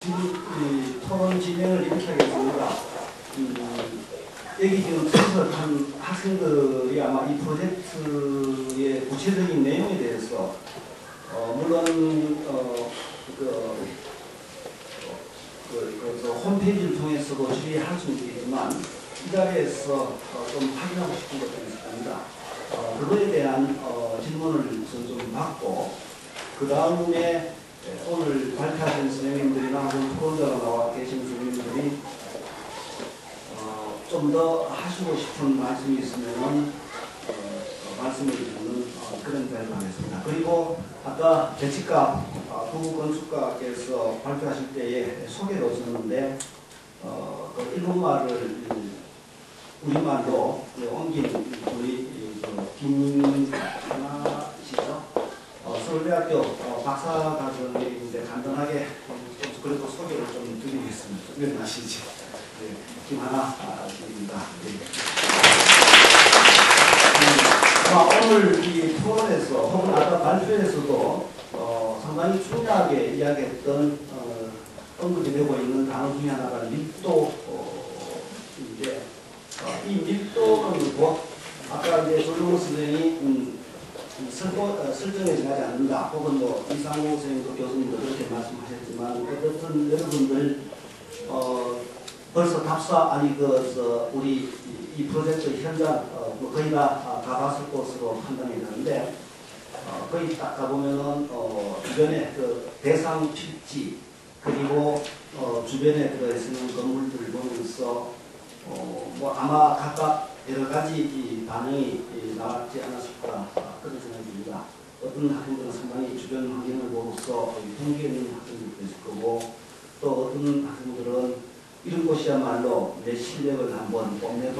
지금 토론 진행을 이렇게 하겠습니다. 여기 지금 참석한 학생들이 아마 이 프로젝트의 구체적인 내용에 대해서 물론 홈페이지를 통해서도 질의할 수는 있겠지만 이 자리에서 좀 확인하고 싶은 것들이 있습니다. 그거에 대한 질문을 좀 받고 그 다음에 오늘 발표하신 선생님들이나 혹은 토론자로 나와 계신 선생님들이 좀 더 하시고 싶은 말씀이 있으면 말씀을 드리는 그런 자리를 하겠습니다. 그리고 아까 대치과 두 건축가께서 발표하실 때에 소개를 하셨는데 그 일본말을 우리말로 옮긴 우리 김하나 씨죠. 서울대학교 박사과정인데 간단하게 그래도 소개를 좀 드리겠습니다. 몇 아시죠? 네, 김하나 씨입니다. 네. 오늘 이 토론에서 혹은 아까 발표에서도 상당히 중요하게 이야기했던 언급이 되고 있는 단어 중에 하나가 밀도인데 이 밀도는 아까 이제 조정호 선생님이 설정에 지나지 않는다 혹은 이상호 선생님도 교수님도 그렇게 말씀하셨지만 어쨌든 여러분들 벌써 답사 우리 이 프로젝트 현장 거의 다 가봤을 것으로 판단이 되는데 거기 딱 가보면은 주변에 그 대상 필지 그리고 주변에 들어있는 건물들을 보면서 아마 각각 여러 가지 이 반응이 나왔지 않았을까 그런 생각이 듭니다. 어떤 학생들은 상당히 주변 환경을 보고서 동기 있는 학생들도 있을 거고 또 어떤 학생들은 이런 곳이야말로 내 실력을 한번 뽐내볼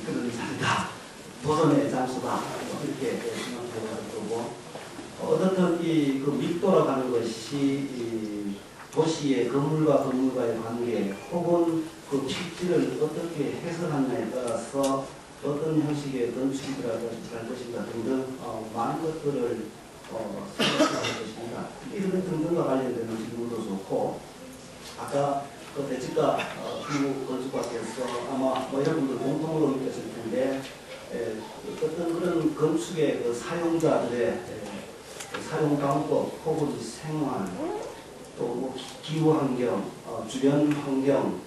그런 자리다. 도전의 장소다. 이렇게 생각해볼 거고 어떻든 그 밀도라고 하는 것이 이 도시의 건물과 건물과의 관계 혹은 그 필지를 어떻게 해석하느냐에 따라서 어떤 형식의 건축이 들어갈 것인가 등등 많은 것들을 생각할 것입니다. 이런 등등과 관련되는 질문도 좋고 아까 그 대치과 두 건축가께서 아마 여러분들 공통으로 느꼈을 텐데 어떤 그런 건축의 그 사용자들의 사용 방법 혹은 생활 또 기후 환경, 주변 환경,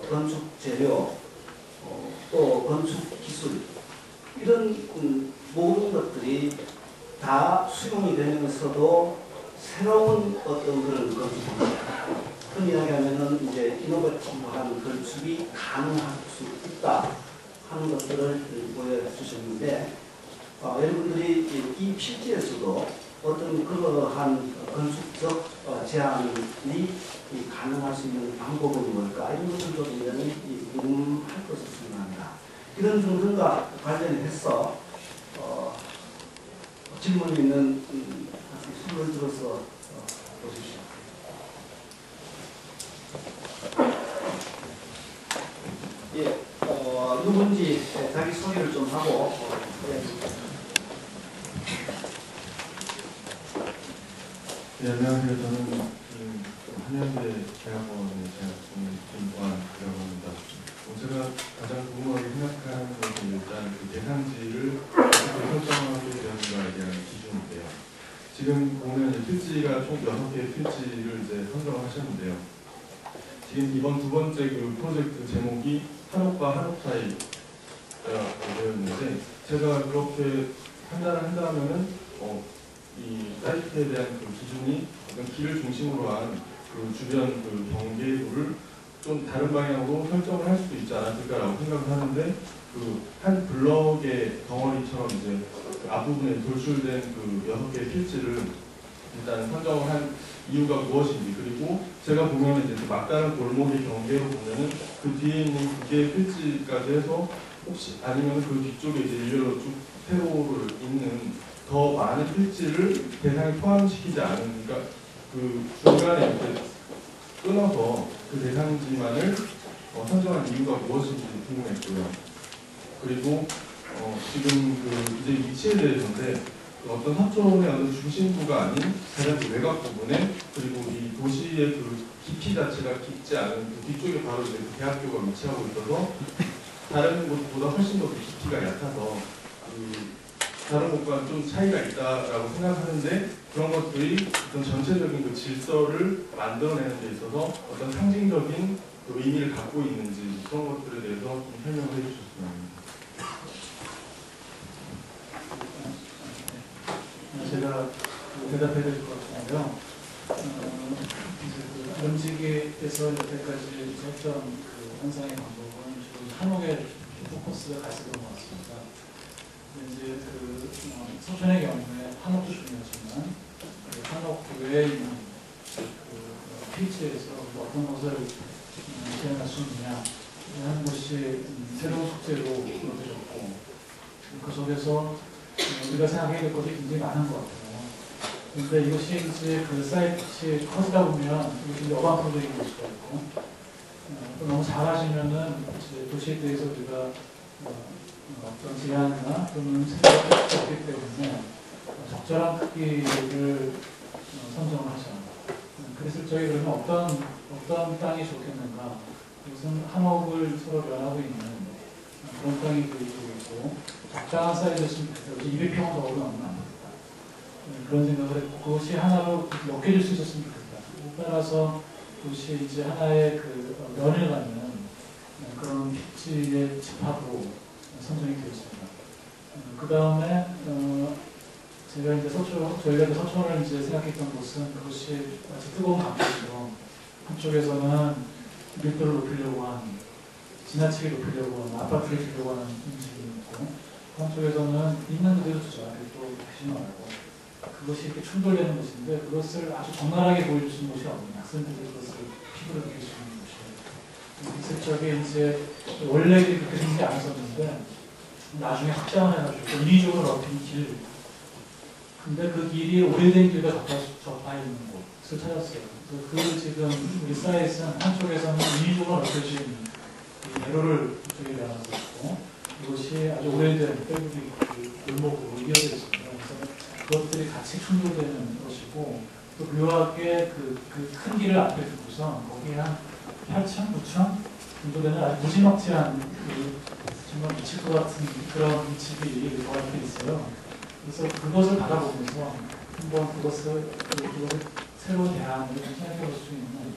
건축 재료 또 건축 기술 이런 모든 것들이 다 수용이 되면서도 새로운 어떤 그런 건축 방법 흔히 이야기하면은 이제 이노베티브한 건축이 가능할 수 있다 하는 것들을 보여주셨는데 여러분들이 이 필지에서도 어떤 그러한 건축적 제한이 가능할 수 있는 방법은 뭘까 이런 것들도 굉장히 궁금할 것을 생각합니다. 이런 등등과 관련해서 질문 있는 수를 들어서 보십시오. 예, 누군지 자기 소개를 좀 하고 네, 안녕하세요. 저는 한양대 대학원에 재학 중인 김광이라고 합니다. 제가 가장 궁금하게 생각하는 것은 일단 그 대상지를 어떻게 설정하게 되는가에 대한 기준인데요. 지금 보면 필지가 총 6개의 필지를 이제 선정하셨는데요. 지금 이번 두 번째 그 프로젝트 제목이 한옥과 한옥 사이가 되어 있는데 제가 그렇게 판단을 한다면은 이 사이트에 대한 그 기준이 어떤 길을 중심으로 한 그 주변 그 경계부를 좀 다른 방향으로 설정을 할 수도 있지 않았을까라고 생각을 하는데 그 한 블럭의 덩어리처럼 이제 그 앞부분에 돌출된 그 6개의 필지를 일단 선정을 한 이유가 무엇인지 그리고 제가 보면 이제 그 막다른 골목의 경계로 보면은 그 뒤에 있는 2개의 필지까지 해서 혹시 아니면 그 뒤쪽에 이제 일렬로 쭉 세로를 잇는 더 많은 필지를 대상에 포함시키지 않으니까 그 중간에 이렇게 끊어서 그 대상지만을 선정한 이유가 무엇인지 궁금했고요. 그리고 지금 그 이제 위치에 대해서인데 어떤 서촌의 어떤 중심부가 아닌 가장 그 외곽 부분에, 그리고 이 도시의 그 깊이 자체가 깊지 않은 그 뒤쪽에 바로 이제 그 대학교가 위치하고 있어서 다른 곳보다 훨씬 더 그 깊이가 얕아서 그 다른 곳과는 좀 차이가 있다라고 생각하는데, 그런 것들이 어떤 전체적인 그 질서를 만들어내는 데 있어서 어떤 상징적인 그 의미를 갖고 있는지, 그런 것들에 대해서 좀 설명을 해주셨으면 합니다. 제가 대답해 드릴 것 같은데요. 이제 그 연지기에서 여태까지 했던 그 현상의 방법은 주로 한옥에 포커스가 가 있었던 것 같습니다. 이제 그 서촌의 경우에 한옥도 중요하지만 그 한옥 외에 있는 그 필지에서 어떤 것을 재현할 수 있느냐 하는 것이 새로운 숙제로 여겨졌고, 그 속에서 우리가 생각해야 될 것이 굉장히 많은 것 같아요. 그런데 이것이 이제 그 사이트에 커지다 보면 이것이 여관 프로젝트일 수가 있고, 또 너무 작아지면은 이제 도시에 대해서 우리가 어떤 제한이나 또는 생각을 없기 때문에 적절한 크기를 선정을 하죠. 그래서 저희 그러면 어떤 땅이 좋겠는가? 무슨 한옥을 서로 연하고 있는 그런 땅이 보이고 있고, 적당한 사이즈였으면 좋겠어요. 200평 정도는 넘으면 안 됩니다. 그런 생각을 했고, 그것이 하나로 엮여질 수 있었으면 좋겠다. 따라서 그것이 이제 하나의 그 면을 갖는 그런 필지의 집합으로 선정이 되었습니다. 그 다음에 제가 이제 저희가 이제 서촌을 이제 생각했던 것은 그것이 마치 뜨거운 감기처럼 한쪽에서는 밀도를 높이려고 하는, 지나치게 높이려고 하는, 아파트를 주려고 하는 움직임이 있고, 한쪽에서는 있는 그대로 두자, 또 높이지 말고, 그것이 이렇게 충돌되는 것인데, 그것을 아주 적나라하게 보여줄 수 있는 것이 없는, 학생들이 그것을 피부로 느낄 수 있는 것이에요. 있을 적에 이제 원래 그렇게 생기지 않았었는데 나중에 확장을 해가지고 인위적으로 넓힌 길, 근데 그 길이 오래된 길과 접하 있는 곳을 찾았어요. 그 지금 우리 사이트는 한쪽에서는 인위적으로 넓혀진 이 대로를 저기 나눠서 있고, 이것이 아주 오래된 뼈들이 골목으로 이어져 있습니다. 그래서 그것들이 같이 충돌되는 것이고, 또 묘하게 그 큰 길을 앞에 두고서 거기에 한 8층, 9층 정도 되는 아주 무지막지한 정말 미칠 것 같은 그런 집이 그 앞에 있어요. 그래서 그것을 바라보면서 한번 그것을 새로운 대안을 생각해 볼 수 있는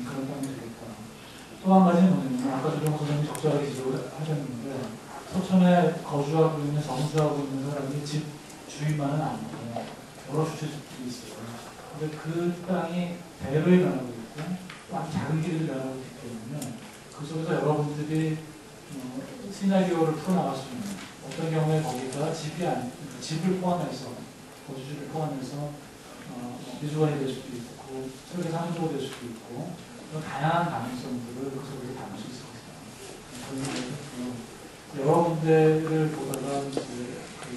그런 땅이 되겠다. 또 한 가지는 뭐냐면, 아까 조정 선생님이 적절하게 지적을 하셨는데, 서촌에 거주하고 있는, 정수하고 있는 사람이 집 주인만은 아니고 여러 주체들이 있어요. 근데 그 땅이 대로에 변하고 있고, 또 아주 작은 길을 변하고 있기 때문에 그 속에서 여러분들이 시나리오를 풀어나갈 수 있는, 어떤 경우에 거기가 집을 포함해서, 거주지를 포함해서 미술관이 될 수도 있고, 설계 사무소가 될 수도 있고, 그런 다양한 가능성들을 그 속에서 담을 수 있을 것이다. 여러 군데를 보다가 이제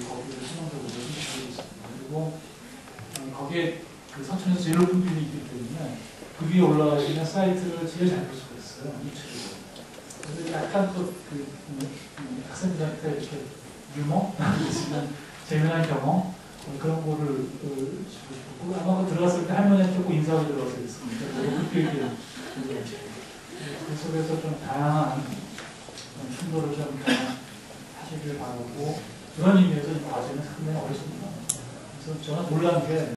거기를 신앙적으로 생각하고 있습니다. 그리고 거기에 그 서촌에서 제일 높은 빌이 있기 때문에 그 위에 올라가시면 사이트를 제일 잘 볼 수가 있어요. 우측으로. 그래서 약간 또 학생들한테 이렇게 유머? 재미난 경험? 그런 거를 주고 싶고, 아마 그 들어갔을 때 할머니한테 꼭 인사하고 들어가서 있습니다. 높은 빌딩. 그 속에서 좀 다양한 충돌을 좀 하시길 바라고, 그런 의미에서 이 과제는 상당히 어렵습니다. 그래서 저는 놀란 게